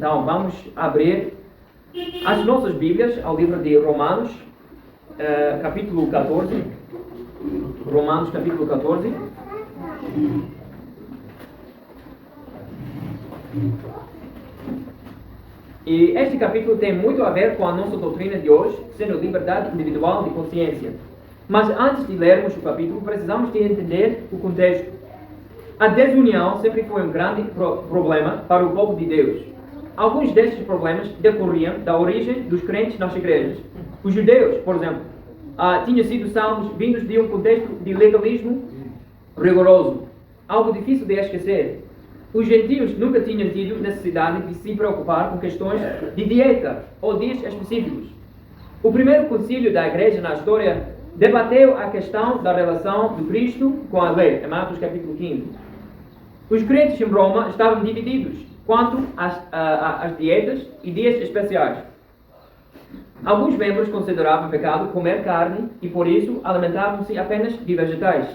Então, vamos abrir as nossas Bíblias ao livro de Romanos, capítulo 14. Romanos, capítulo 14. E este capítulo tem muito a ver com a nossa doutrina de hoje, sendo liberdade individual de consciência. Mas antes de lermos o capítulo, precisamos de entender o contexto. A desunião sempre foi um grande problema para o povo de Deus. Alguns destes problemas decorriam da origem dos crentes nas igrejas. Os judeus, por exemplo, tinham sido salvos vindos de um contexto de legalismo rigoroso, algo difícil de esquecer. Os gentios nunca tinham tido necessidade de se preocupar com questões de dieta ou dias específicos. O primeiro concílio da igreja na história debateu a questão da relação de Cristo com a lei, em Marcos capítulo 15. Os crentes em Roma estavam divididos quanto às dietas e dias especiais. Alguns membros consideravam pecado comer carne e, por isso, alimentavam-se apenas de vegetais.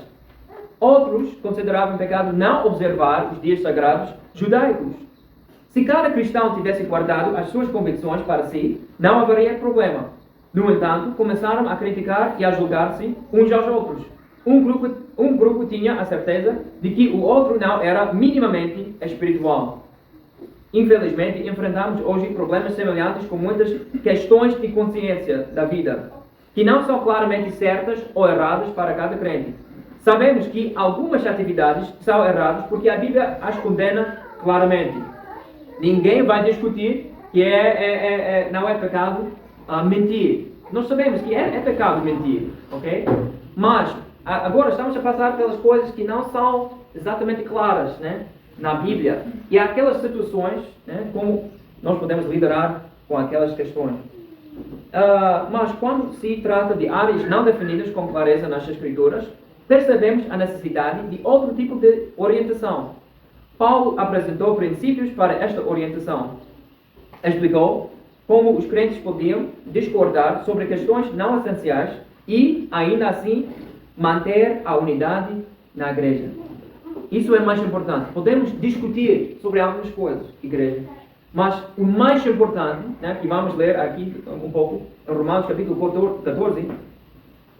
Outros consideravam pecado não observar os dias sagrados judaicos. Se cada cristão tivesse guardado as suas convicções para si, não haveria problema. No entanto, começaram a criticar e a julgar-se uns aos outros. Um grupo tinha a certeza de que o outro não era minimamente espiritual. Infelizmente, enfrentamos hoje problemas semelhantes com muitas questões de consciência da vida, que não são claramente certas ou erradas para cada crente. Sabemos que algumas atividades são erradas porque a Bíblia as condena claramente. Ninguém vai discutir que não é pecado mentir. Nós sabemos que é pecado mentir, ok? Mas agora estamos a passar pelas coisas que não são exatamente claras, né, na Bíblia. E há aquelas situações, né, como nós podemos liderar com aquelas questões. Mas quando se trata de áreas não definidas com clareza nas Escrituras, percebemos a necessidade de outro tipo de orientação. Paulo apresentou princípios para esta orientação. Explicou como os crentes podiam discordar sobre questões não essenciais e, ainda assim, manter a unidade na igreja. Isso é mais importante. Podemos discutir sobre algumas coisas, igreja, mas o mais importante, né, que vamos ler aqui um pouco, em Romanos capítulo 14,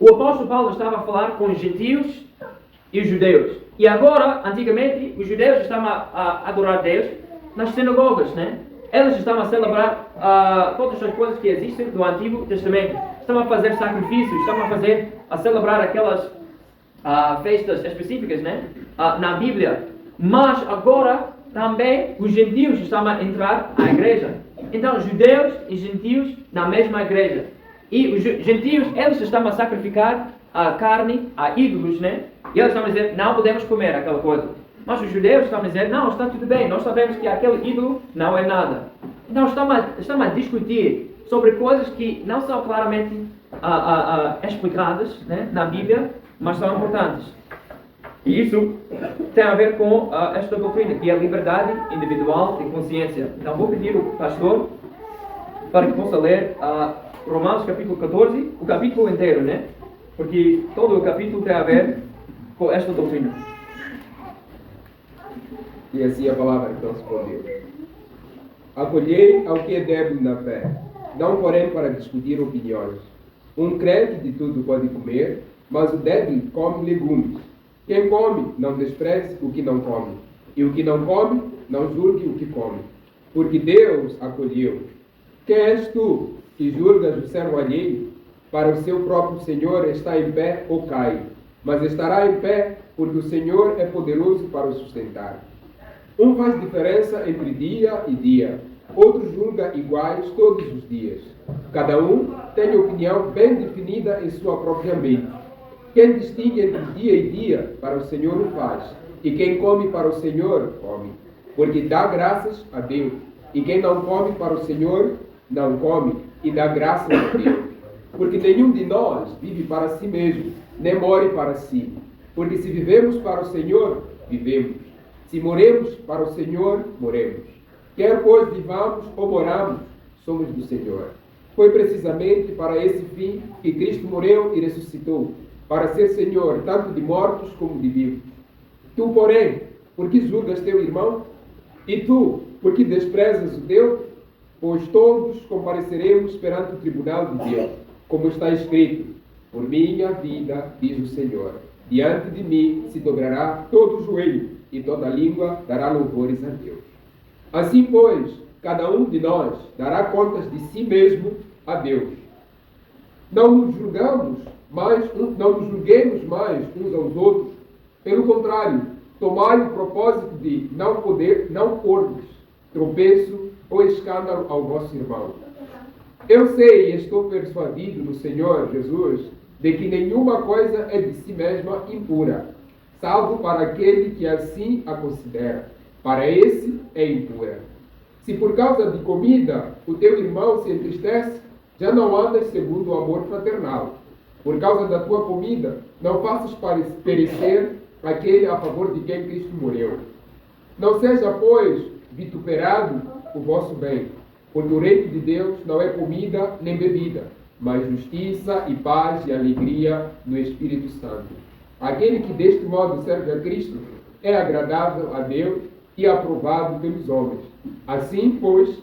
o apóstolo Paulo estava a falar com os gentios e os judeus. E agora, antigamente, os judeus estavam a adorar Deus nas sinagogas, né? Eles estavam a celebrar todas as coisas que existem do Antigo Testamento. Estavam a fazer sacrifícios, estavam a celebrar aquelas festas específicas, né, na Bíblia. Mas agora também os gentios estavam a entrar à igreja. Então, judeus e gentios na mesma igreja. E os gentios, eles estavam a sacrificar a carne a ídolos, né? E eles estavam a dizer, não podemos comer aquela coisa. Mas os judeus estavam a dizer, não, está tudo bem, nós sabemos que aquele ídolo não é nada. Então estamos a discutir sobre coisas que não são claramente explicadas, né, na Bíblia, mas são importantes. E isso tem a ver com esta doutrina, que é a liberdade individual de consciência. Então vou pedir ao pastor para que possa ler Romanos capítulo 14, o capítulo inteiro, né? Porque todo o capítulo tem a ver com esta doutrina. E assim a palavra então respondeu. Acolhei ao que é débil na fé, não porém para discutir opiniões. Um crente de tudo pode comer, mas o débil come legumes. Quem come, não despreze o que não come. E o que não come, não julgue o que come. Porque Deus acolheu. Quem és tu que julgas o servo alheio? Para o seu próprio Senhor está em pé ou cai, mas estará em pé, porque o Senhor é poderoso para o sustentar. Um faz diferença entre dia e dia, outro julga iguais todos os dias. Cada um tem opinião bem definida em sua própria mente. Quem distingue entre dia e dia, para o Senhor o faz, e quem come para o Senhor, come, porque dá graças a Deus. E quem não come para o Senhor, não come, e dá graças a Deus. Porque nenhum de nós vive para si mesmo, nem morre para si. Porque se vivemos para o Senhor, vivemos. Se moremos para o Senhor, moremos. Quer pois vivamos ou moramos, somos do Senhor. Foi precisamente para esse fim que Cristo morreu e ressuscitou, para ser Senhor tanto de mortos como de vivos. Tu, porém, por que julgas teu irmão? E tu, Porque desprezas o teu? Pois todos compareceremos perante o tribunal de Deus, como está escrito: por minha vida, diz o Senhor, diante de mim se dobrará todo o joelho, e toda língua dará louvores a Deus. Assim, pois, cada um de nós dará contas de si mesmo a Deus. Não nos julguemos mais uns aos outros. Pelo contrário, tomai o propósito de não pôr-vos tropeço ou escândalo ao vosso irmão. Eu sei e estou persuadido no Senhor Jesus de que nenhuma coisa é de si mesma impura, salvo para aquele que assim a considera. Para esse é impura. Se por causa de comida o teu irmão se entristece, já não andas segundo o amor fraternal. Por causa da tua comida, não faças perecer aquele a favor de quem Cristo morreu. Não seja, pois, vituperado o vosso bem, porque o reino de Deus não é comida nem bebida, mas justiça e paz e alegria no Espírito Santo. Aquele que deste modo serve a Cristo é agradável a Deus e aprovado pelos homens. Assim, pois,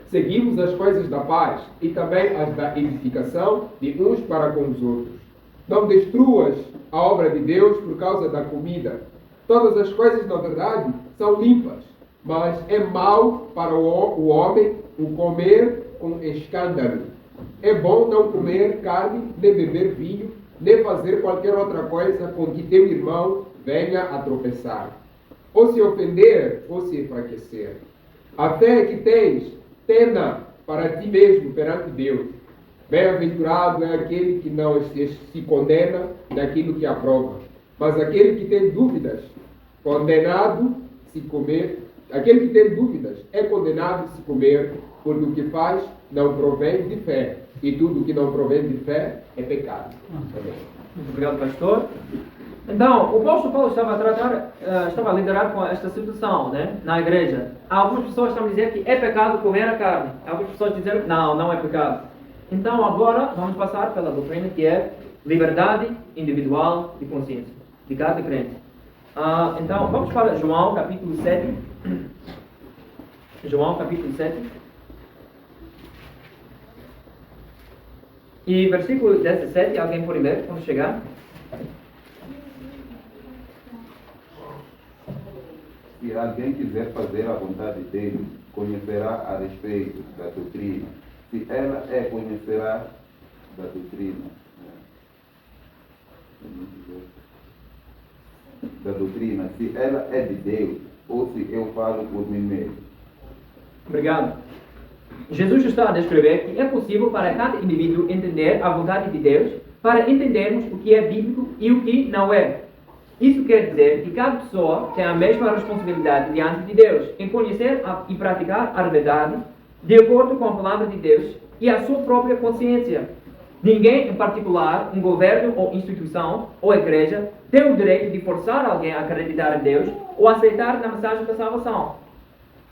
seguimos as coisas da paz e também as da edificação de uns para com os outros. Não destruas a obra de Deus por causa da comida. Todas as coisas, na verdade, são limpas, mas é mau para o homem o comer com escândalo. É bom não comer carne, nem beber vinho, nem fazer qualquer outra coisa com que teu irmão venha a tropeçar, ou se ofender, ou se enfraquecer. A fé que tens, tena para ti mesmo perante Deus. Bem-aventurado é aquele que não se condena naquilo que aprova, mas aquele que tem dúvidas, aquele que tem dúvidas é condenado se comer, porque o que faz não provém de fé, e tudo que não provém de fé é pecado. Amém. Muito obrigado, pastor. Então, o apóstolo Paulo estava a liderar com esta situação, né, na igreja. Algumas pessoas estão a dizer que é pecado comer a carne. Algumas pessoas dizem não é pecado. Então, agora vamos passar pela doutrina que é liberdade individual de consciência, de cada crente. Então, vamos para João capítulo 7. João capítulo 7. E versículo 17, alguém pode ler quando chegar? Se alguém quiser fazer a vontade dele, conhecerá a respeito da doutrina. Se ela é, conhecerá da doutrina. Da doutrina, se ela é de Deus, ou se eu falo por mim mesmo. Obrigado. Jesus está a descrever que é possível para cada indivíduo entender a vontade de Deus para entendermos o que é bíblico e o que não é. Isso quer dizer que cada pessoa tem a mesma responsabilidade diante de Deus em conhecer e praticar a verdade de acordo com a palavra de Deus e a sua própria consciência. Ninguém, em particular, um governo ou instituição ou igreja, tem o direito de forçar alguém a acreditar em Deus ou aceitar na mensagem da salvação.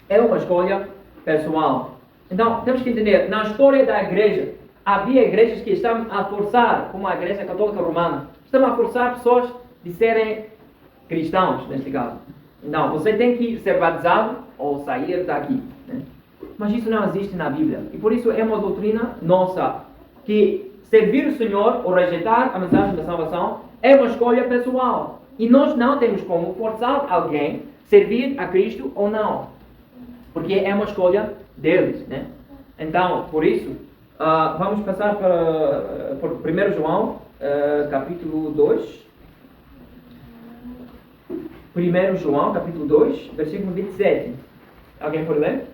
É uma escolha pessoal. Então, temos que entender, na história da igreja, havia igrejas que estavam a forçar, como a Igreja Católica Romana, estavam a forçar pessoas de serem cristãos, neste caso. Então, você tem que ser batizado ou sair daqui, né? Mas isso não existe na Bíblia. E por isso é uma doutrina nossa, que servir o Senhor ou rejeitar a mensagem da salvação é uma escolha pessoal. E nós não temos como forçar alguém a servir a Cristo ou não. Porque é uma escolha deles, né? Então, por isso, vamos passar para 1 João, capítulo 2. 1 João, capítulo 2, versículo 27. Alguém pode ler?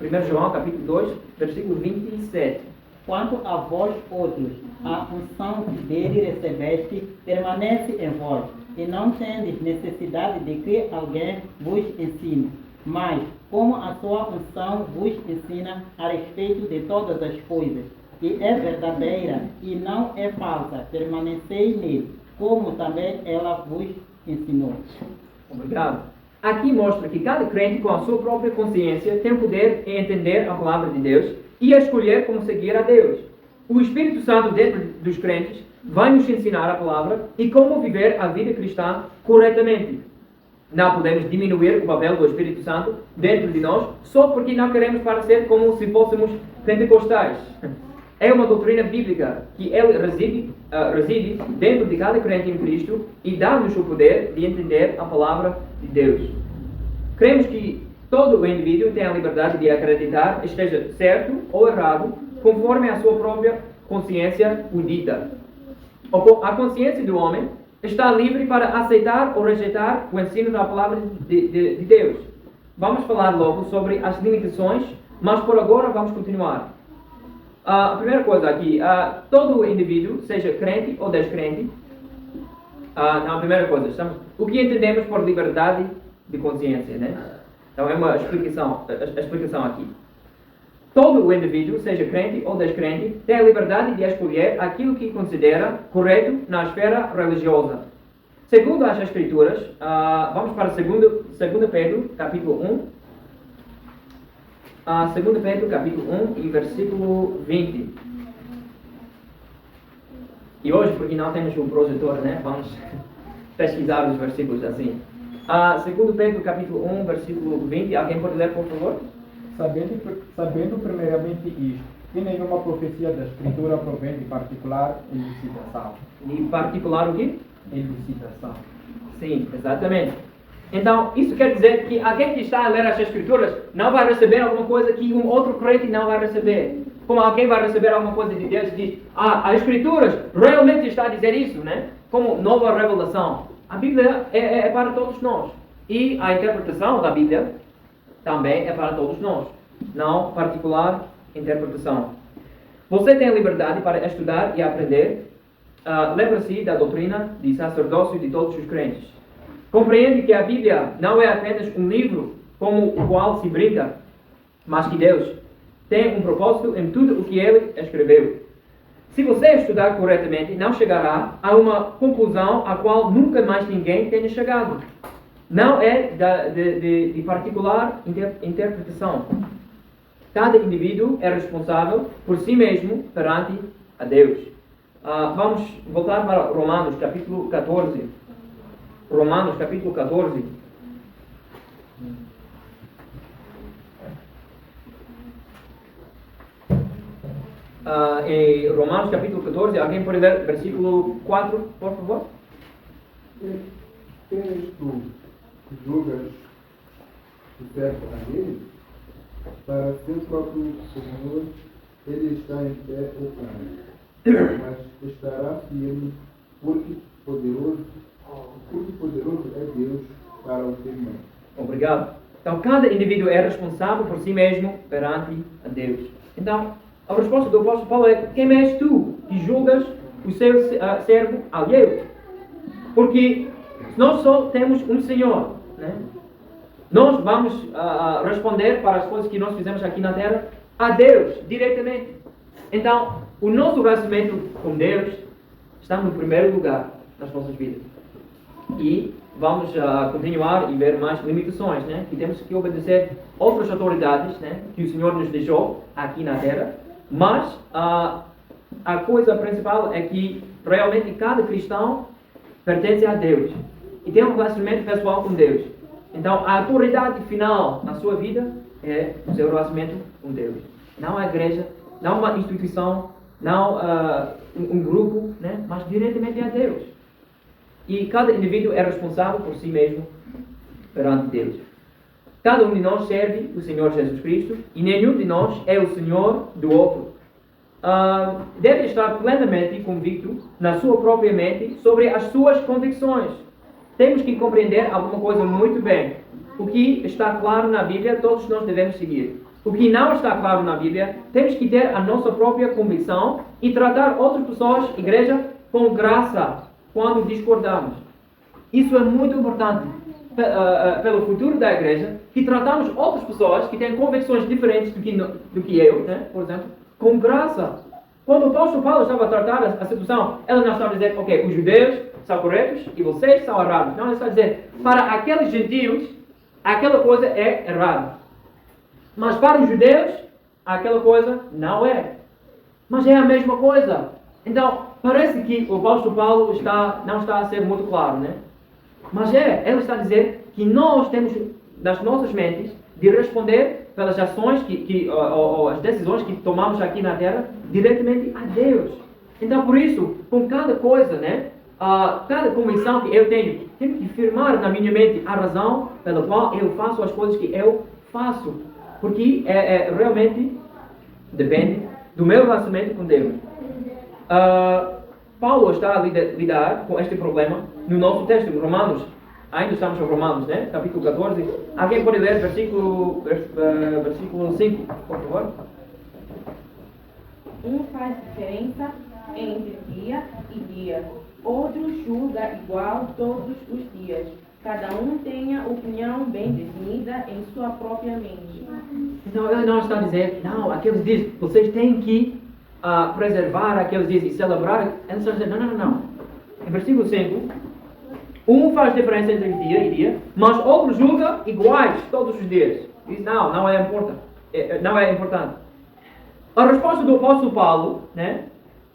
1 João, capítulo 2, versículo 27. Quanto a vós outros, a unção que dele recebeste permanece em vós, e não tendes necessidade de que alguém vos ensine. Mas, como a sua unção vos ensina a respeito de todas as coisas, e é verdadeira e não é falsa, permanecei nele, como também ela vos ensinou. Obrigado. Aqui mostra que cada crente, com a sua própria consciência, tem o poder em entender a palavra de Deus e a escolher como seguir a Deus. O Espírito Santo dentro dos crentes vai nos ensinar a palavra e como viver a vida cristã corretamente. Não podemos diminuir o papel do Espírito Santo dentro de nós só porque não queremos parecer como se fôssemos pentecostais. É uma doutrina bíblica que ele reside dentro de cada crente em Cristo e dá-nos o poder de entender a palavra de Deus. Cremos que todo o indivíduo tem a liberdade de acreditar, esteja certo ou errado, conforme a sua própria consciência o dita. A consciência do homem está livre para aceitar ou rejeitar o ensino da palavra de Deus. Vamos falar logo sobre as limitações, mas por agora vamos continuar. A primeira coisa aqui, todo indivíduo, seja crente ou descrente, a primeira coisa, o que entendemos por liberdade de consciência, né? Então é uma explicação aqui. Todo o indivíduo, seja crente ou descrente, tem a liberdade de escolher aquilo que considera correto na esfera religiosa. Segundo as Escrituras, vamos para 2 Pedro, capítulo 1. 2 Pedro, capítulo 1 e versículo 20. E hoje, porque não temos um projetor, né? Vamos pesquisar os versículos assim. 2 Pedro, capítulo 1, versículo 20. Alguém pode ler, por favor? Sabendo primeiramente isto, que nenhuma profecia da Escritura provém de particular elucidação. De particular o quê? Elucidação. Sim, exatamente. Então, isso quer dizer que alguém que está a ler as Escrituras não vai receber alguma coisa que um outro crente não vai receber. Como alguém vai receber alguma coisa de Deus e diz, as Escrituras realmente está a dizer isso, né? Como nova revelação. A Bíblia é para todos nós. E a interpretação da Bíblia também é para todos nós. Não particular interpretação. Você tem a liberdade para estudar e aprender. Lembra-se da doutrina de sacerdócio de todos os crentes. Compreende que a Bíblia não é apenas um livro como o qual se brinca, mas que Deus tem um propósito em tudo o que Ele escreveu. Se você estudar corretamente, não chegará a uma conclusão a qual nunca mais ninguém tenha chegado. Não é de particular interpretação. Cada indivíduo é responsável por si mesmo perante a Deus. Vamos voltar para Romanos, capítulo 14. Romanos, capítulo 14. Em Romanos, capítulo 14, alguém pode ler versículo 4, por favor? Quem és tu que julgas o servo alheio? Para seu próprio Senhor, ele está em pé ou cai, mas estará firme, porque poderoso é Deus para o firmar. Obrigado. Então, cada indivíduo é responsável por si mesmo perante a Deus. Então, a resposta do apóstolo Paulo é: quem és tu que julgas o seu servo alheio? Porque nós só temos um Senhor, né? Nós vamos responder para as coisas que nós fizemos aqui na terra a Deus, diretamente. Então, o nosso relacionamento com Deus está no primeiro lugar nas nossas vidas. E vamos continuar e ver mais limitações, né? Que temos que obedecer outras autoridades, né? Que o Senhor nos deixou aqui na terra. Mas a coisa principal é que realmente cada cristão pertence a Deus e tem um relacionamento pessoal com Deus. Então, a autoridade final na sua vida é o seu relacionamento com Deus. Não a igreja, não uma instituição, não um grupo, né? Mas diretamente a Deus. E cada indivíduo é responsável por si mesmo perante Deus. Cada um de nós serve o Senhor Jesus Cristo e nenhum de nós é o Senhor do outro. Deve estar plenamente convicto na sua própria mente sobre as suas convicções. Temos que compreender alguma coisa muito bem. O que está claro na Bíblia, todos nós devemos seguir. O que não está claro na Bíblia, temos que ter a nossa própria convicção e tratar outras pessoas, igreja, com graça quando discordamos. Isso é muito importante pelo futuro da igreja, que tratamos outras pessoas que têm convicções diferentes do que eu, né? Por exemplo, com graça. Quando o apóstolo Paulo estava a tratar a situação, ele não estava a dizer, ok, os judeus são corretos e vocês são errados. Não, ele está a dizer, para aqueles gentios, aquela coisa é errada. Mas para os judeus, aquela coisa não é. Mas é a mesma coisa. Então, parece que o apóstolo Paulo não está a ser muito claro, né? Mas ele está a dizer que nós temos nas nossas mentes de responder pelas ações ou as decisões que tomamos aqui na Terra diretamente a Deus. Então, por isso, com cada coisa, né, cada convicção que eu tenho que firmar na minha mente a razão pela qual eu faço as coisas que eu faço. Porque realmente depende do meu relacionamento com Deus. Paulo está a lidar com este problema no nosso texto, em Romanos. Ainda estamos em Romanos, né? Capítulo 14. Alguém pode ler versículo 5, por favor? Um faz diferença entre dia e dia, outro julga igual todos os dias. Cada um tem a opinião bem definida em sua própria mente. Então ele não está a dizer, não, aqueles dias, vocês têm que preservar aqueles dias e celebrar. Ele está a dizer, não. Em versículo 5, um faz diferença entre dia e dia, mas outro julga iguais todos os dias. Diz, não é importante. Não é importante. A resposta do apóstolo Paulo, né,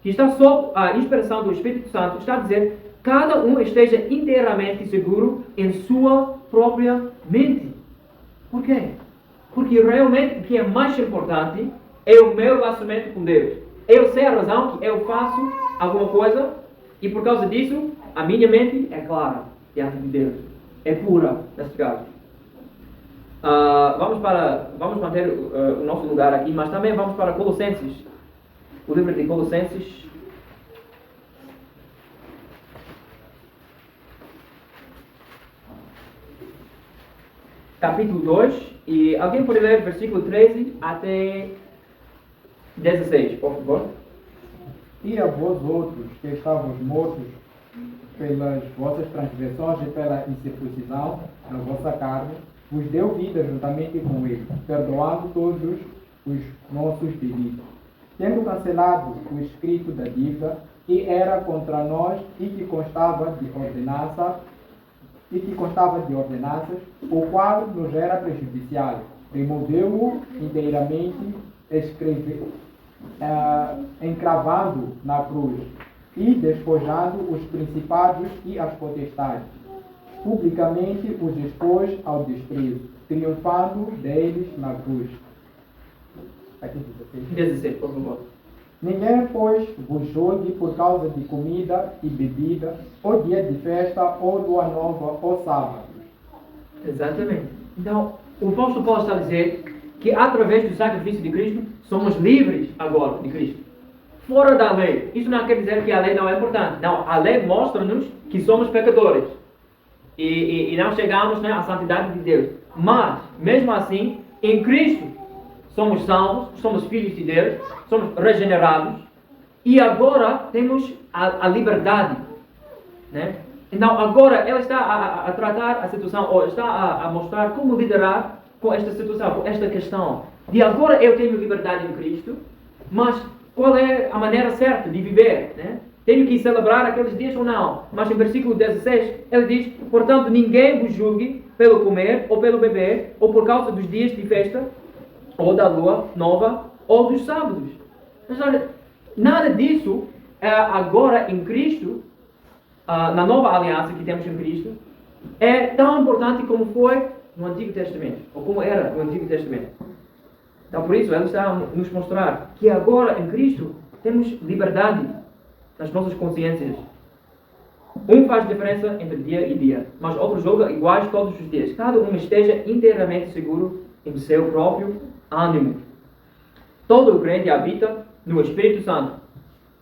que está sob a inspiração do Espírito Santo, está a dizer, cada um esteja inteiramente seguro em sua própria mente. Por quê? Porque realmente o que é mais importante é o meu relacionamento com Deus. Eu sei a razão que eu faço alguma coisa e por causa disso a minha mente é clara diante de Deus. É pura, neste caso. Vamos manter o nosso lugar aqui, mas também vamos para Colossenses. O livro de Colossenses. Capítulo 2. E alguém pode ler versículo 13 até 16, por favor. E a vós outros que estavos mortos pelas vossas transgressões e pela incircuncisão na vossa carne, vos deu vida juntamente com ele, perdoando todos os nossos delitos, tendo cancelado o escrito da dívida que era contra nós e que constava de ordenanças, o qual nos era prejudicial. Removeu-o inteiramente, encravando na cruz e despojando os principados e as potestades. Publicamente os expôs ao desprezo, triunfando deles na cruz. Aqui 16, por favor. Ninguém, pois, vos julgue por causa de comida e bebida, ou dia de festa, ou lua nova, ou sábados. Exatamente. Então, o apóstolo Paulo está a dizer que através do sacrifício de Cristo, somos livres agora de Cristo. Fora da lei. Isso não quer dizer que a lei não é importante. Não, a lei mostra-nos que somos pecadores. E não chegamos, né, à santidade de Deus. Mas, mesmo assim, em Cristo, somos salvos, somos filhos de Deus, somos regenerados. E agora temos a liberdade. Né? Então, agora, ela está a tratar a situação, ou está a mostrar como liderar com esta situação, com esta questão. De agora eu tenho liberdade em Cristo, mas qual é a maneira certa de viver? Né? Tenho que celebrar aqueles dias ou não? Mas em versículo 16, ele diz, portanto, ninguém vos julgue pelo comer ou pelo beber, ou por causa dos dias de festa, ou da lua nova, ou dos sábados. Mas olha, nada disso agora em Cristo, na nova aliança que temos em Cristo, é tão importante como foi no Antigo Testamento, ou como era no Antigo Testamento. Então, por isso, ele está a nos mostrar que agora em Cristo temos liberdade nas nossas consciências. Um faz diferença entre dia e dia, mas outro julga iguais todos os dias. Cada um esteja inteiramente seguro em seu próprio ânimo. Todo o crente habita no Espírito Santo,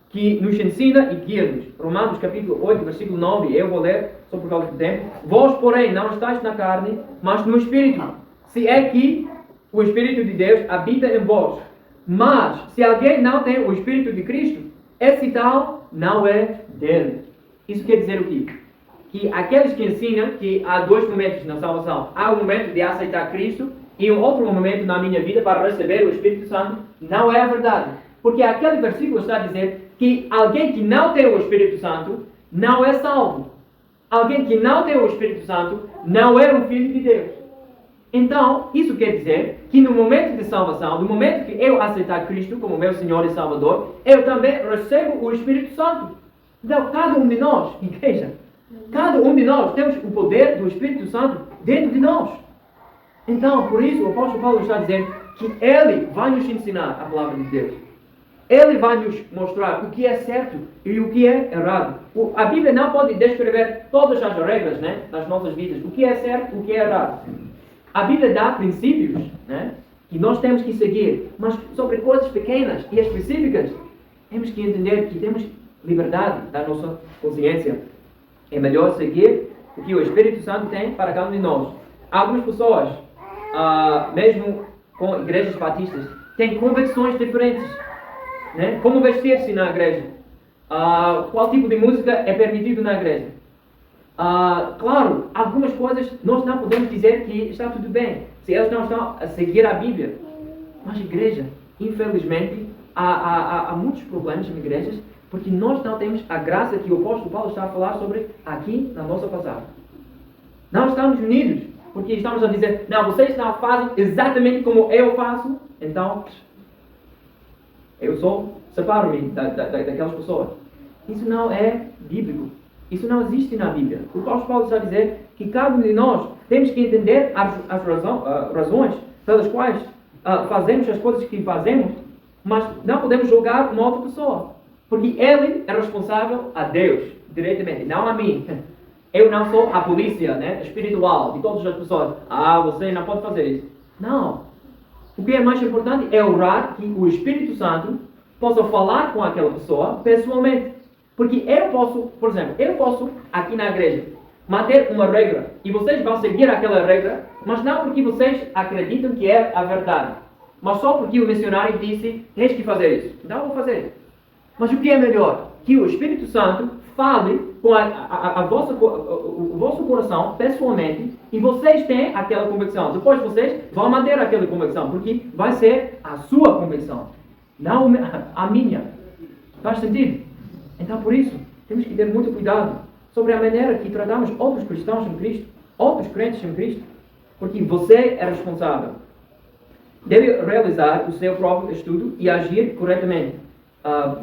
que nos ensina e guia-nos. Romanos capítulo 8, versículo 9, eu vou ler, só por causa do tempo. Vós, porém, não estáis na carne, mas no Espírito. Se é que o Espírito de Deus habita em vós. Mas, se alguém não tem o Espírito de Cristo, esse tal não é dele. Isso quer dizer o quê? Que aqueles que ensinam que há dois momentos na salvação. Há um momento de aceitar Cristo e um outro momento na minha vida para receber o Espírito Santo. Não é a verdade. Porque aquele versículo está a dizer que alguém que não tem o Espírito Santo não é salvo. Alguém que não tem o Espírito Santo não é um filho de Deus. Então, isso quer dizer que no momento de salvação, no momento que eu aceitar Cristo como meu Senhor e Salvador, eu também recebo o Espírito Santo. Então, cada um de nós, igreja, Cada um de nós temos o poder do Espírito Santo dentro de nós. Então, por isso, o apóstolo Paulo está dizendo que ele vai nos ensinar a palavra de Deus. Ele vai nos mostrar o que é certo e o que é errado. A Bíblia não pode descrever todas as regras, né, das nossas vidas, o que é certo e o que é errado. A Bíblia dá princípios, né, que nós temos que seguir, mas sobre coisas pequenas e específicas, temos que entender que temos liberdade da nossa consciência. É melhor seguir o que o Espírito Santo tem para cada um de nós. Algumas pessoas, mesmo com igrejas batistas, têm convicções diferentes. Né? Como vestir-se na igreja? Qual tipo de música é permitido na igreja? Claro, algumas coisas nós não podemos dizer que está tudo bem, se eles não estão a seguir a Bíblia. Mas a igreja, infelizmente, há muitos problemas em igrejas, porque nós não temos a graça que o apóstolo Paulo está a falar sobre aqui na nossa passagem. Não estamos unidos, porque estamos a dizer, não, vocês não fazem exatamente como eu faço, então eu separo-me daquelas pessoas. Isso não é bíblico. Isso não existe na Bíblia. O apóstolo Paulo está a dizer que cada um de nós temos que entender as razões pelas quais fazemos as coisas que fazemos, mas não podemos julgar uma outra pessoa. Porque ele é responsável a Deus, diretamente, não a mim. Eu não sou a polícia, né, espiritual de todas as pessoas. Você não pode fazer isso. Não. O que é mais importante é orar que o Espírito Santo possa falar com aquela pessoa pessoalmente. Porque eu posso, por exemplo, aqui na igreja manter uma regra e vocês vão seguir aquela regra, mas não porque vocês acreditam que é a verdade, mas só porque o missionário disse, tens que fazer isso. Então eu vou fazer. Mas o que é melhor? Que o Espírito Santo fale com o vosso coração pessoalmente e vocês têm aquela convicção. Depois vocês vão manter aquela convicção, porque vai ser a sua convicção, não a minha. Faz sentido? Então, por isso, temos que ter muito cuidado sobre a maneira que tratamos outros cristãos em Cristo, outros crentes em Cristo, porque você é responsável. Deve realizar o seu próprio estudo e agir corretamente.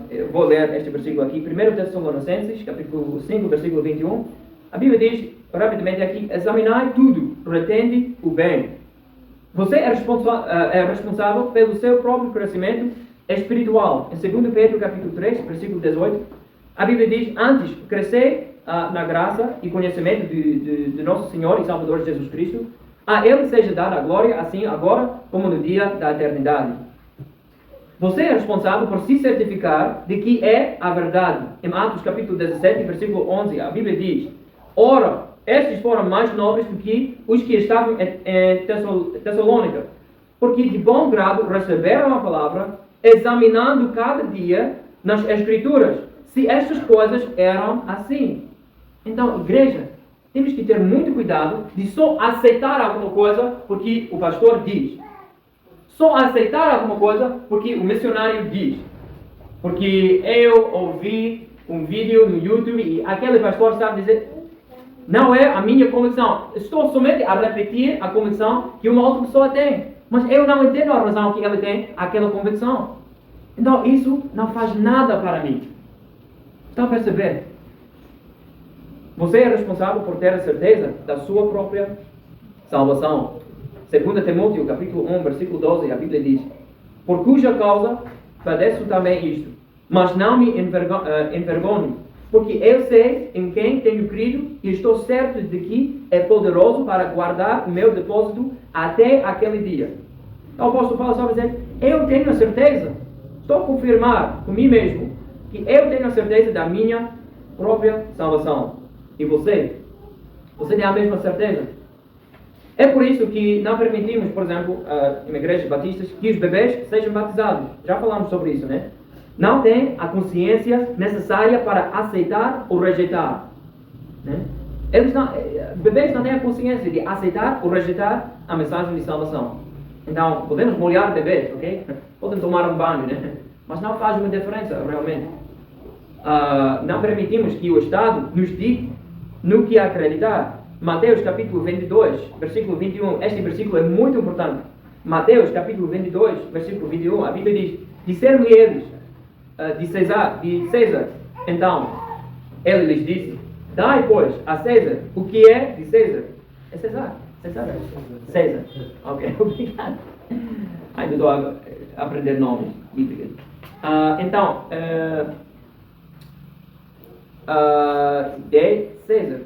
Eu vou ler este versículo aqui, 1 Tessalonicenses, capítulo 5, versículo 21. A Bíblia diz, rapidamente aqui, examinai tudo, retende o bem. Você é responsável pelo seu próprio crescimento espiritual. Em 2 Pedro, capítulo 3, versículo 18, a Bíblia diz, antes, crescei na graça e conhecimento de nosso Senhor e Salvador Jesus Cristo. A Ele seja dada a glória, assim agora como no dia da eternidade. Você é responsável por se certificar de que é a verdade. Em Atos capítulo 17, versículo 11, a Bíblia diz, ora, estes foram mais nobres do que os que estavam em Tessalônica, porque de bom grado receberam a palavra, examinando cada dia nas Escrituras, se estas coisas eram assim. Então, igreja, temos que ter muito cuidado de só aceitar alguma coisa porque o pastor diz. Só aceitar alguma coisa porque o missionário diz. Porque eu ouvi um vídeo no YouTube e aquele pastor estava dizendo, não é a minha convicção. Estou somente a repetir a convicção que uma outra pessoa tem. Mas eu não entendo a razão que ele tem aquela convicção. Então isso não faz nada para mim. Está a perceber? Você é responsável por ter a certeza da sua própria salvação. 2 Timóteo, capítulo 1, versículo 12, a Bíblia diz, por cuja causa padeço também isto, mas não me envergonho, porque eu sei em quem tenho crido e estou certo de que é poderoso para guardar o meu depósito até aquele dia. Então o apóstolo Paulo está dizendo, eu tenho a certeza, estou a confirmar por mim mesmo, que eu tenho a certeza da minha própria salvação. E você? Você tem a mesma certeza? É por isso que não permitimos, por exemplo, em igrejas batistas, que os bebês sejam batizados. Já falamos sobre isso, né? Não têm a consciência necessária para aceitar ou rejeitar. Né? Bebês não têm a consciência de aceitar ou rejeitar a mensagem de salvação. Então, podemos molhar bebês, ok? Podem tomar um banho, né? Mas não faz uma diferença, realmente. Não permitimos que o Estado nos diga no que acreditar. Mateus capítulo 22, versículo 21, este versículo é muito importante. Mateus capítulo 22, versículo 21, a Bíblia diz, disseram-lhe eles, de César. Então, ele lhes disse, Dai, pois, a César o que é de César. É César? César? César. Ok, obrigado. Ainda estou a aprender nomes bíblicos. Então, de César.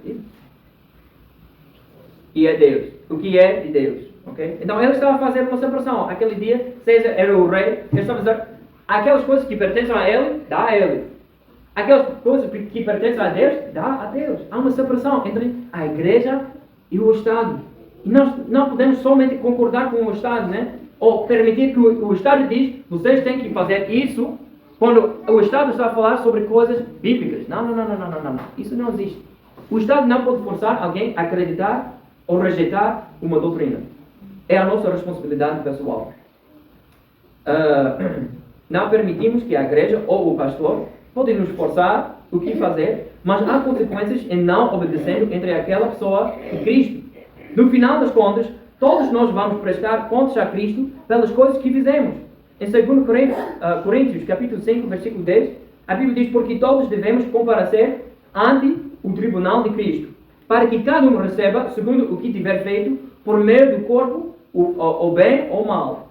E é Deus. O que é de Deus. Okay? Então, ele estava fazendo uma separação. Aquele dia, César era o rei. Ele estava dizendo, aquelas coisas que pertencem a ele, dá a ele. Aquelas coisas que pertencem a Deus, dá a Deus. Há uma separação entre a igreja e o Estado. E nós não podemos somente concordar com o Estado, né? Ou permitir que o Estado diz, vocês têm que fazer isso, quando o Estado está a falar sobre coisas bíblicas. Não. Isso não existe. O Estado não pode forçar alguém a acreditar ou rejeitar uma doutrina. É a nossa responsabilidade pessoal. Não permitimos que a igreja ou o pastor podem nos forçar o que fazer, mas há consequências em não obedecendo entre aquela pessoa e Cristo. No final das contas, todos nós vamos prestar contas a Cristo pelas coisas que fizemos. Em 2 Coríntios, capítulo 5, versículo 10, a Bíblia diz, porque todos devemos comparecer ante o tribunal de Cristo, para que cada um receba, segundo o que tiver feito, por meio do corpo, o bem ou o mal.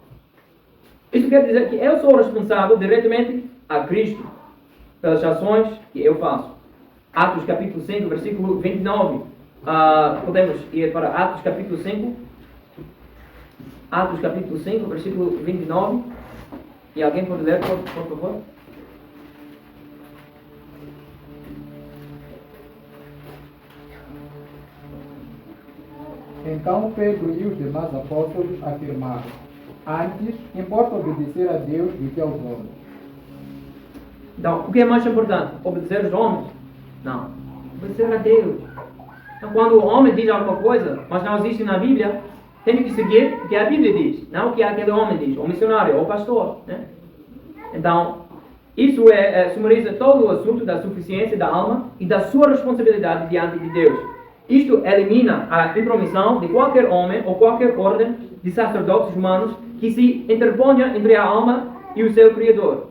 Isso quer dizer que eu sou responsável diretamente a Cristo pelas ações que eu faço. Atos capítulo 5, versículo 29. Podemos ir para Atos capítulo 5. Atos capítulo 5, versículo 29. E alguém pode ler, por favor? Então Pedro e os demais apóstolos afirmaram, antes, importa obedecer a Deus do que aos homens. Então, o que é mais importante? Obedecer aos homens? Não. Obedecer a Deus. Então, quando o homem diz alguma coisa, mas não existe na Bíblia, tem que seguir o que a Bíblia diz, não o que aquele homem diz, ou missionário, ou pastor. Né? Então, isso sumariza todo o assunto da suficiência da alma e da sua responsabilidade diante de Deus. Isto elimina a intromissão de qualquer homem ou qualquer ordem de sacerdotes humanos que se interponha entre a alma e o seu Criador.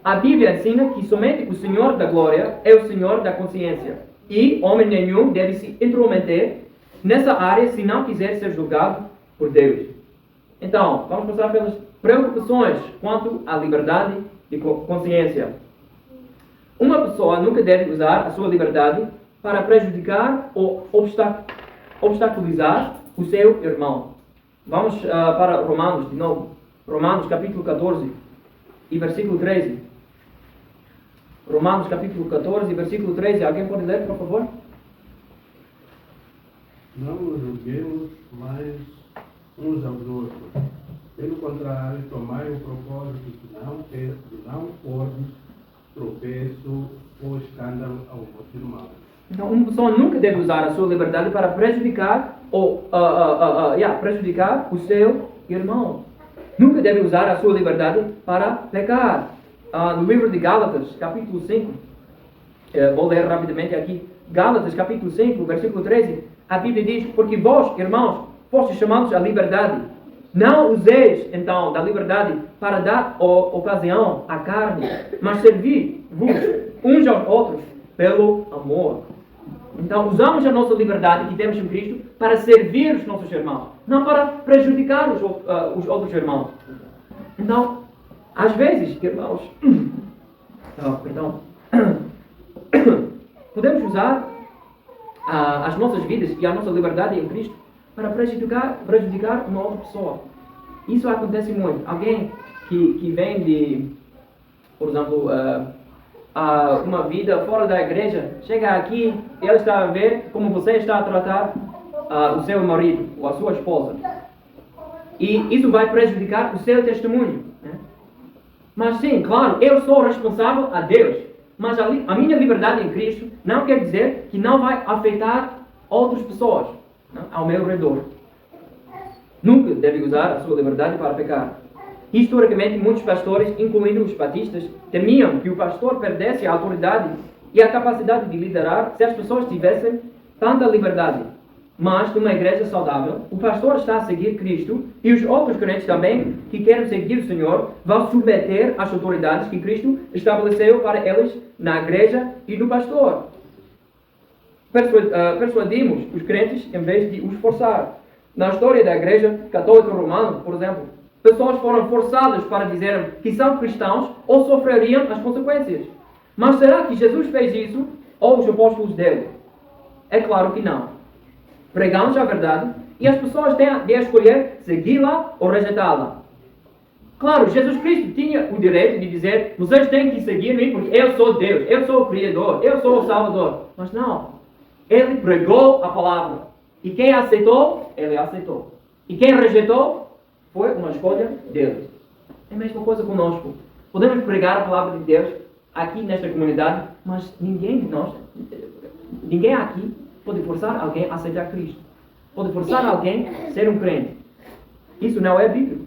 A Bíblia ensina que somente o Senhor da Glória é o Senhor da consciência. E homem nenhum deve se intrometer nessa área se não quiser ser julgado por Deus. Então, vamos passar pelas preocupações quanto à liberdade de consciência. Uma pessoa nunca deve usar a sua liberdade para prejudicar ou obstaculizar o seu irmão. Vamos para Romanos de novo. Romanos capítulo 14 e versículo 13. Romanos capítulo 14 e versículo 13. Alguém pode ler, por favor? Não nos julguemos mais uns aos outros. Pelo contrário, tomai o propósito de não pormos tropeço ou escândalo ao vosso irmão. Então, uma pessoa nunca deve usar a sua liberdade para prejudicar prejudicar o seu irmão. Nunca deve usar a sua liberdade para pecar. No livro de Gálatas, capítulo 5, vou ler rapidamente aqui. Gálatas, capítulo 5, versículo 13, a Bíblia diz, porque vós, irmãos, fostes chamados à liberdade. Não useis, então, da liberdade para dar ocasião à carne, mas servi-vos uns aos outros pelo amor. Então, usamos a nossa liberdade que temos em Cristo para servir os nossos irmãos, não para prejudicar os outros irmãos. Então, às vezes, irmãos, podemos usar as nossas vidas e a nossa liberdade em Cristo para prejudicar uma outra pessoa. Isso acontece muito. Alguém que vem de, por exemplo, uma vida fora da igreja, chega aqui e ele está a ver como você está a tratar o seu marido ou a sua esposa. E isso vai prejudicar o seu testemunho. Né? Mas sim, claro, eu sou responsável a Deus. Mas a minha liberdade em Cristo não quer dizer que não vai afetar outras pessoas, não, ao meu redor. Nunca deve usar a sua liberdade para pecar. Historicamente, muitos pastores, incluindo os batistas, temiam que o pastor perdesse a autoridade e a capacidade de liderar se as pessoas tivessem tanta liberdade. Mas, numa igreja saudável, o pastor está a seguir Cristo e os outros crentes também, que querem seguir o Senhor, vão submeter às autoridades que Cristo estabeleceu para eles na igreja e no pastor. persuadimos os crentes em vez de os forçar. Na história da Igreja Católica Romana, por exemplo, pessoas foram forçadas para dizerem que são cristãos ou sofreriam as consequências. Mas será que Jesus fez isso ou os apóstolos dele? É claro que não. Pregamos a verdade e as pessoas têm de escolher segui-la ou rejeitá-la. Claro, Jesus Cristo tinha o direito de dizer: vocês têm que seguir-me porque eu sou Deus, eu sou o Criador, eu sou o Salvador. Mas não. Ele pregou a palavra. E quem aceitou, ele aceitou. E quem rejeitou, foi uma escolha dele. É a mesma coisa conosco. Podemos pregar a palavra de Deus aqui nesta comunidade, mas ninguém aqui pode forçar alguém a aceitar Cristo. Pode forçar alguém a ser um crente. Isso não é bíblico.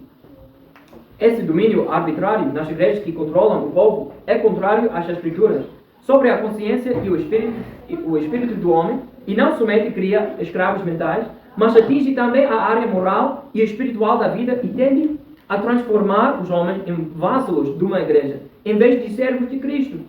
Esse domínio arbitrário nas igrejas que controlam o povo é contrário às Escrituras sobre a consciência e o espírito do homem, e não somente cria escravos mentais, mas atinge também a área moral e espiritual da vida e tende a transformar os homens em vasos de uma igreja, em vez de servos de Cristo.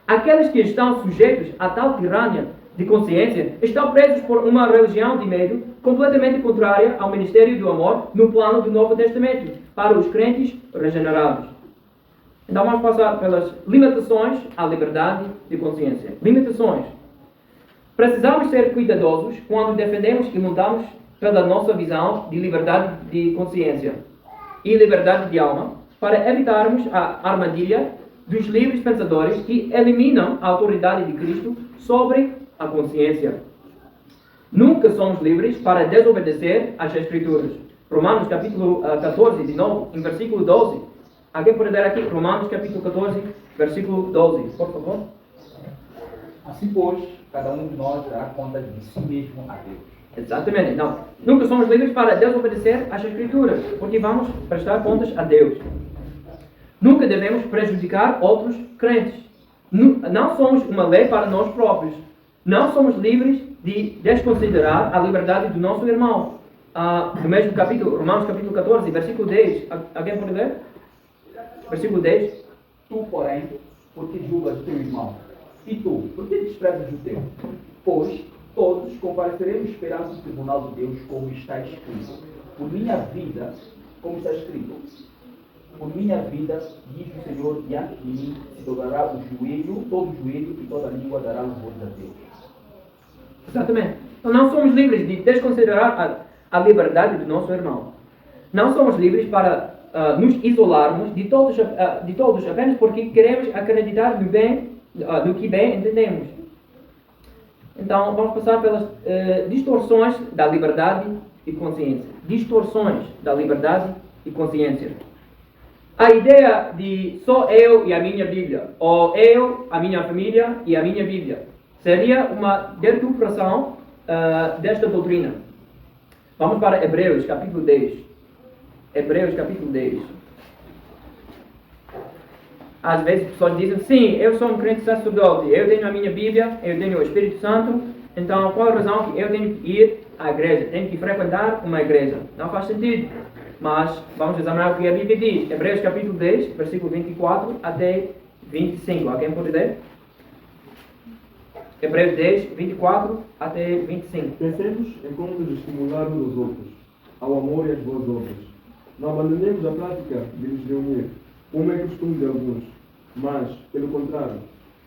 Aqueles que estão sujeitos a tal tirania de consciência estão presos por uma religião de medo completamente contrária ao ministério do amor no plano do Novo Testamento para os crentes regenerados. Então vamos passar pelas limitações à liberdade de consciência. Limitações. Precisamos ser cuidadosos quando defendemos e lutamos pela nossa visão de liberdade de consciência e liberdade de alma, para evitarmos a armadilha dos livres pensadores que eliminam a autoridade de Cristo sobre a consciência. Nunca somos livres para desobedecer às Escrituras. Romanos capítulo 14, de novo, em versículo 12. Alguém pode ler aqui? Romanos capítulo 14, versículo 12, por favor. Assim, pois, cada um de nós dará conta de si mesmo a Deus. Exatamente. Não, nunca somos livres para desobedecer às Escrituras, porque vamos prestar contas a Deus. Nunca devemos prejudicar outros crentes. Não somos uma lei para nós próprios. Não somos livres de desconsiderar a liberdade do nosso irmão. No mesmo capítulo, Romanos capítulo 14, versículo 10. Alguém pode ler? Versículo 10. Tu, porém, porque julgas teu irmão? E tu, por que desprezas o teu? Pois todos compareceremos perante o tribunal de Deus, como está escrito. Por minha vida, como está escrito. Por minha vida, diz o Senhor, diante de mim se dobrará o joelho, todo o joelho e toda a língua dará louvor a Deus. Exatamente. Então não somos livres de desconsiderar a liberdade do nosso irmão. Não somos livres para nos isolarmos de todos apenas porque queremos acreditar no que bem entendemos. Então vamos passar pelas distorções da liberdade e consciência. Distorções da liberdade e consciência. A ideia de só eu e a minha Bíblia, ou eu, a minha família e a minha Bíblia, seria uma deturpação desta doutrina. Vamos para Hebreus, capítulo 10. Hebreus, capítulo 10. Às vezes as pessoas dizem: sim, eu sou um crente sacerdote, eu tenho a minha Bíblia, eu tenho o Espírito Santo, então qual a razão que eu tenho que ir à igreja, tenho que frequentar uma igreja? Não faz sentido. Mas vamos examinar o que a Bíblia diz. Hebreus capítulo 10, versículo 24 até 25. Alguém pode ler? Hebreus 10, 24 até 25. Pensemos em como nos estimular uns aos outros, ao amor e às boas obras. Não abandonemos a prática de nos reunir, como é costume de alguns, mas, pelo contrário,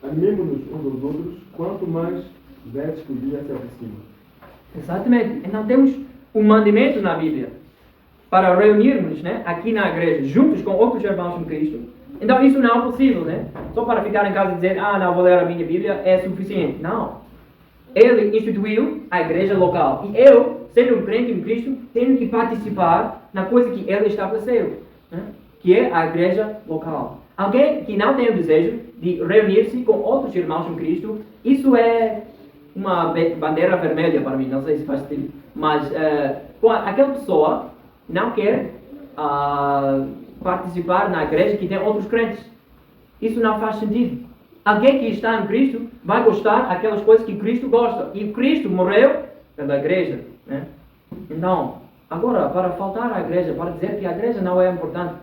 animemos-nos uns aos outros, quanto mais vezes que o dia se aproxima. Exatamente. Então temos um mandamento na Bíblia para reunirmos, aqui na igreja, juntos com outros irmãos em Cristo. Então isso não é possível, Só para ficar em casa e dizer: não, vou ler a minha Bíblia, é suficiente. Não. Ele instituiu a igreja local. E eu, sendo um crente em Cristo, tenho que participar na coisa que ele estabeleceu, que é a igreja local. Alguém que não tem o desejo de reunir-se com outros irmãos em Cristo, isso é uma bandeira vermelha para mim, não sei se faz sentido. Mas aquela pessoa não quer participar na igreja que tem outros crentes. Isso não faz sentido. Alguém que está em Cristo vai gostar daquelas coisas que Cristo gosta. E Cristo morreu pela igreja. Então, agora, para faltar à igreja, para dizer que a igreja não é importante,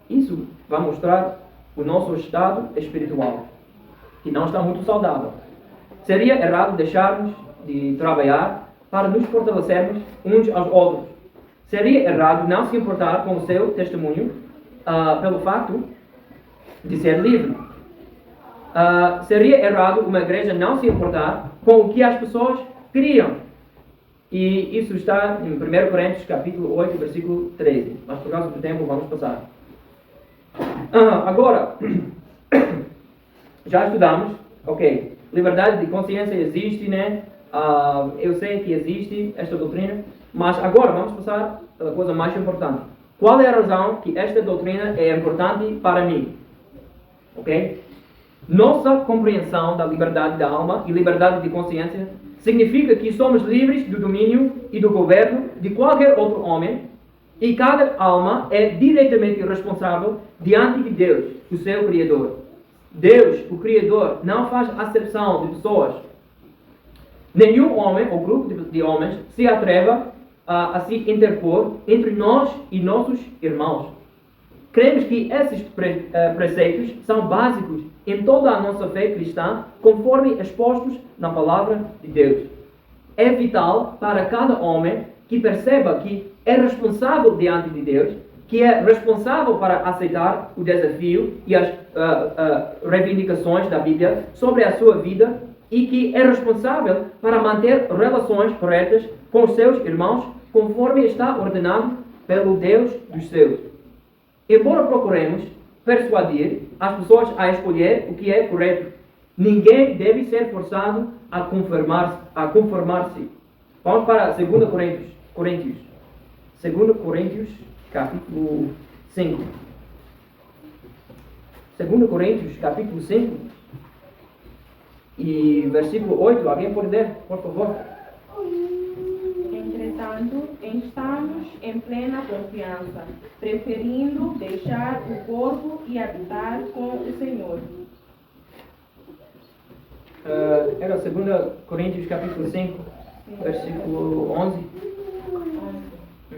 isso vai mostrar o nosso estado espiritual, que não está muito saudável. Seria errado deixarmos de trabalhar para nos fortalecermos uns aos outros. Seria errado não se importar com o seu testemunho pelo facto de ser livre. Seria errado uma igreja não se importar com o que as pessoas criam. E isso está em 1 Coríntios capítulo 8, versículo 13. Mas por causa do tempo vamos passar. Agora, já estudamos, ok, liberdade de consciência existe, né? Eu sei que existe esta doutrina, mas agora vamos passar pela coisa mais importante. Qual é a razão que esta doutrina é importante para mim? Ok? Nossa compreensão da liberdade da alma e liberdade de consciência significa que somos livres do domínio e do governo de qualquer outro homem, e cada alma é diretamente responsável diante de Deus, o seu Criador. Deus, o Criador, não faz acepção de pessoas. Nenhum homem ou grupo de homens se atreva a se interpor entre nós e nossos irmãos. Cremos que esses preceitos são básicos em toda a nossa fé cristã, conforme expostos na palavra de Deus. É vital para cada homem que perceba que é responsável diante de Deus, que é responsável para aceitar o desafio e as reivindicações da Bíblia sobre a sua vida e que é responsável para manter relações corretas com os seus irmãos, conforme está ordenado pelo Deus dos céus. Embora procuremos persuadir as pessoas a escolher o que é correto, ninguém deve ser forçado a conformar-se. Vamos para 2 Coríntios. 2 Coríntios, capítulo 5. 2 Coríntios, capítulo 5. E versículo 8. Alguém pode ler, por favor? Entretanto, estamos em plena confiança, preferindo deixar o corpo e habitar com o Senhor. Era 2 Coríntios capítulo 5, versículo 11.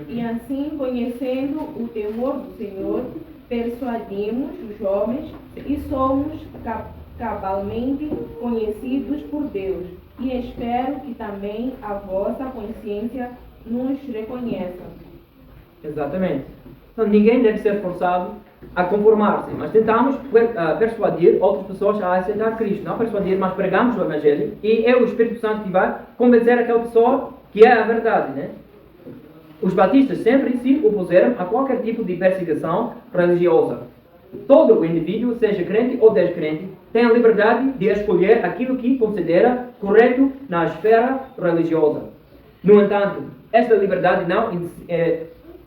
E assim, conhecendo o temor do Senhor, persuadimos os homens e somos cabalmente conhecidos por Deus. E espero que também a vossa consciência nos reconheça. Exatamente. Então, ninguém deve ser forçado a conformar-se, mas tentamos persuadir outras pessoas a aceitar Cristo. Não persuadir, mas pregamos o Evangelho e é o Espírito Santo que vai convencer aquela pessoa que é a verdade, né? Os batistas sempre se opuseram a qualquer tipo de perseguição religiosa. Todo o indivíduo, seja crente ou descrente, tem a liberdade de escolher aquilo que considera correto na esfera religiosa. No entanto, esta liberdade não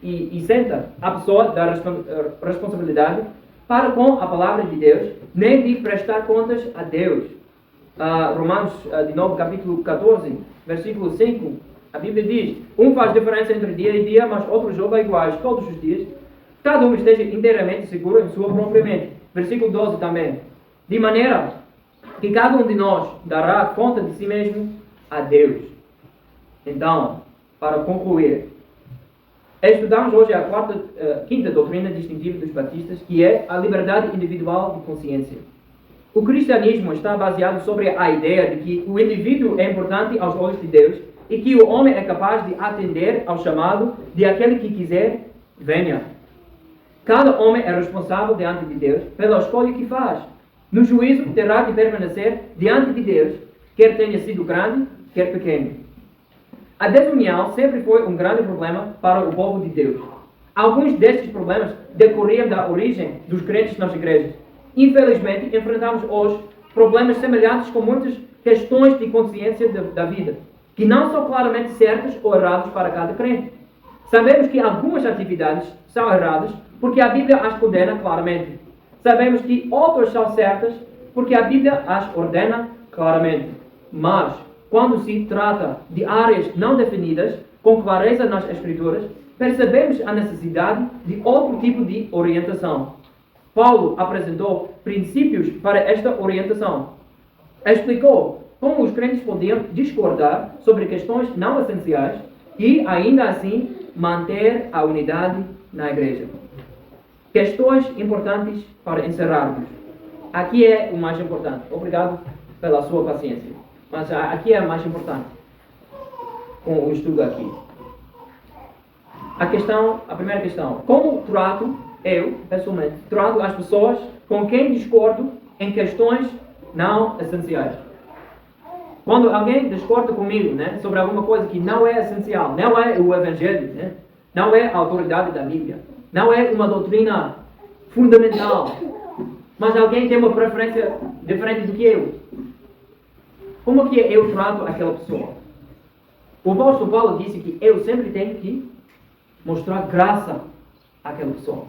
isenta a pessoa da responsabilidade para com a palavra de Deus, nem de prestar contas a Deus. Romanos, de novo, capítulo 14, versículo 5, a Bíblia diz: um faz diferença entre dia e dia, mas outro joga iguais todos os dias. Cada um esteja inteiramente seguro em sua própria mente. Versículo 12 também. De maneira que cada um de nós dará conta de si mesmo a Deus. Então, para concluir, estudamos hoje a quinta doutrina distintiva dos batistas, que é a liberdade individual de consciência. O cristianismo está baseado sobre a ideia de que o indivíduo é importante aos olhos de Deus e que o homem é capaz de atender ao chamado de aquele que quiser, venha. Cada homem é responsável diante de Deus pela escolha que faz. No juízo terá de permanecer diante de Deus, quer tenha sido grande, quer pequeno. A desunião sempre foi um grande problema para o povo de Deus. Alguns destes problemas decorriam da origem dos crentes nas igrejas. Infelizmente, enfrentamos hoje problemas semelhantes com muitas questões de consciência da vida, que não são claramente certas ou erradas para cada crente. Sabemos que algumas atividades são erradas porque a Bíblia as condena claramente. Sabemos que outras são certas porque a Bíblia as ordena claramente. Mas, quando se trata de áreas não definidas, com clareza nas Escrituras, percebemos a necessidade de outro tipo de orientação. Paulo apresentou princípios para esta orientação. Explicou como os crentes podiam discordar sobre questões não essenciais e, ainda assim, manter a unidade na igreja. Questões importantes para encerrarmos. Aqui é o mais importante. Obrigado pela sua paciência. Mas aqui é a mais importante. com o estudo aqui. A primeira questão, como trato eu, pessoalmente, trato as pessoas com quem discordo em questões não essenciais? Quando alguém discorda comigo, né, sobre alguma coisa que não é essencial, não é o Evangelho, né, não é a autoridade da Bíblia, não é uma doutrina fundamental, mas alguém tem uma preferência diferente do que eu, como que eu trato aquela pessoa? O apóstolo Paulo disse que eu sempre tenho que mostrar graça àquela pessoa.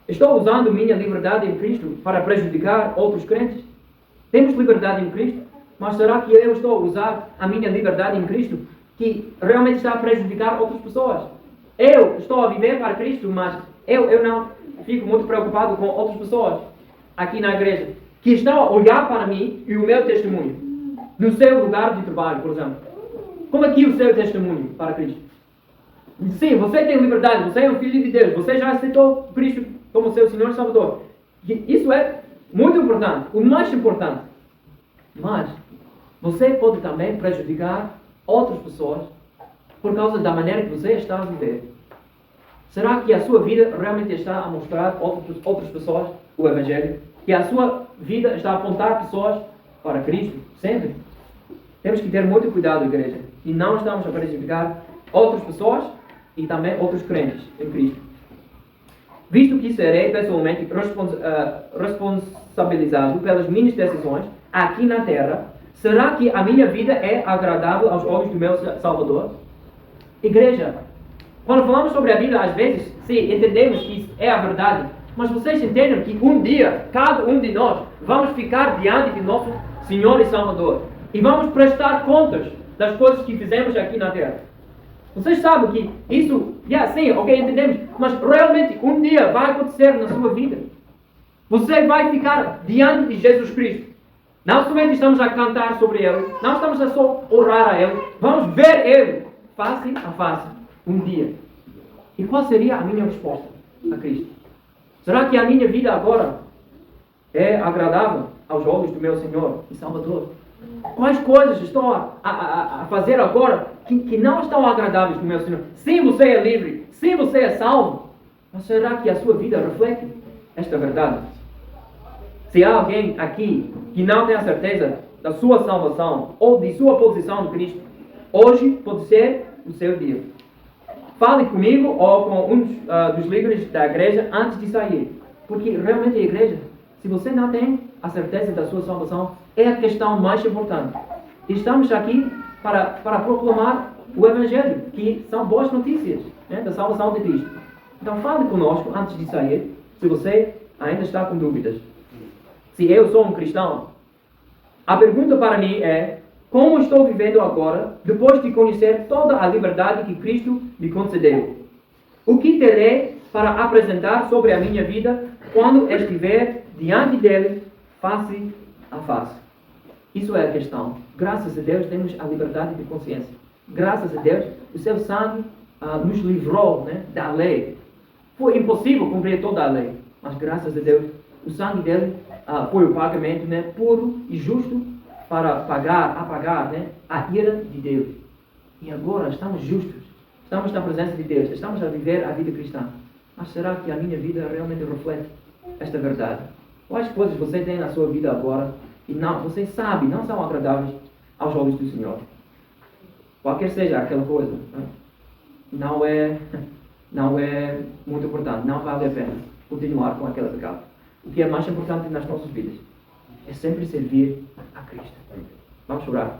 Estou usando minha liberdade em Cristo para prejudicar outros crentes? Temos liberdade em Cristo, mas será que eu estou a usar a minha liberdade em Cristo que realmente está a prejudicar outras pessoas? Eu estou a viver para Cristo, mas eu não fico muito preocupado com outras pessoas aqui na igreja que estão a olhar para mim e o meu testemunho no seu lugar de trabalho, por exemplo. Como é que o seu testemunho para Cristo? Sim, você tem liberdade, você é um filho de Deus, você já aceitou Cristo como seu Senhor e Salvador. Isso é muito importante, o mais importante. Mas você pode também prejudicar outras pessoas por causa da maneira que você está a viver. Será que a sua vida realmente está a mostrar outras pessoas o Evangelho? Que a sua vida está a apontar pessoas para Cristo? Sempre. Temos que ter muito cuidado, igreja. E não estamos a prejudicar outras pessoas e também outros crentes em Cristo. Visto que serei pessoalmente responsabilizado pelas minhas decisões aqui na terra, será que a minha vida é agradável aos olhos do meu Salvador? Igreja, quando falamos sobre a Bíblia, às vezes, sim, entendemos que isso é a verdade, mas vocês entendem que um dia, cada um de nós, vamos ficar diante de nosso Senhor e Salvador e vamos prestar contas das coisas que fizemos aqui na terra. Vocês sabem que isso, sim, ok, entendemos, mas realmente um dia vai acontecer na sua vida. Você vai ficar diante de Jesus Cristo. Não somente estamos a cantar sobre Ele, não estamos a só orar a Ele, vamos ver Ele face a face, um dia. E qual seria a minha resposta a Cristo? Será que a minha vida agora é agradável aos olhos do meu Senhor e Salvador? Quais coisas estou a fazer agora que não estão agradáveis do meu Senhor? Sim, você é livre, sim, você é salvo, mas será que a sua vida reflete esta verdade? Se há alguém aqui que não tem a certeza da sua salvação ou de sua posição em Cristo, hoje pode ser o seu dia. Fale comigo ou com um dos líderes da igreja antes de sair, porque realmente a igreja, se você não tem a certeza da sua salvação, é a questão mais importante. Estamos aqui para proclamar o Evangelho, que são boas notícias, né, da salvação de Cristo. Então fale conosco antes de sair, se você ainda está com dúvidas. Se eu sou um cristão, a pergunta para mim é: como estou vivendo agora, depois de conhecer toda a liberdade que Cristo me concedeu? O que terei para apresentar sobre a minha vida quando estiver diante dele, face a face? Isso é a questão. Graças a Deus temos a liberdade de consciência. Graças a Deus, o seu sangue nos livrou, né, da lei. Foi impossível cumprir toda a lei, mas graças a Deus, o sangue dele foi o pagamento, né, puro e justo para apagar, né, a ira de Deus. E agora estamos justos, estamos na presença de Deus, estamos a viver a vida cristã. Mas será que a minha vida realmente reflete esta verdade? Quais coisas você tem na sua vida agora e você sabe, não são agradáveis aos olhos do Senhor? Qualquer seja aquela coisa, né, não é muito importante, não vale a pena continuar com aquele pecado. O que é mais importante nas nossas vidas é sempre servir a Cristo. Vamos orar.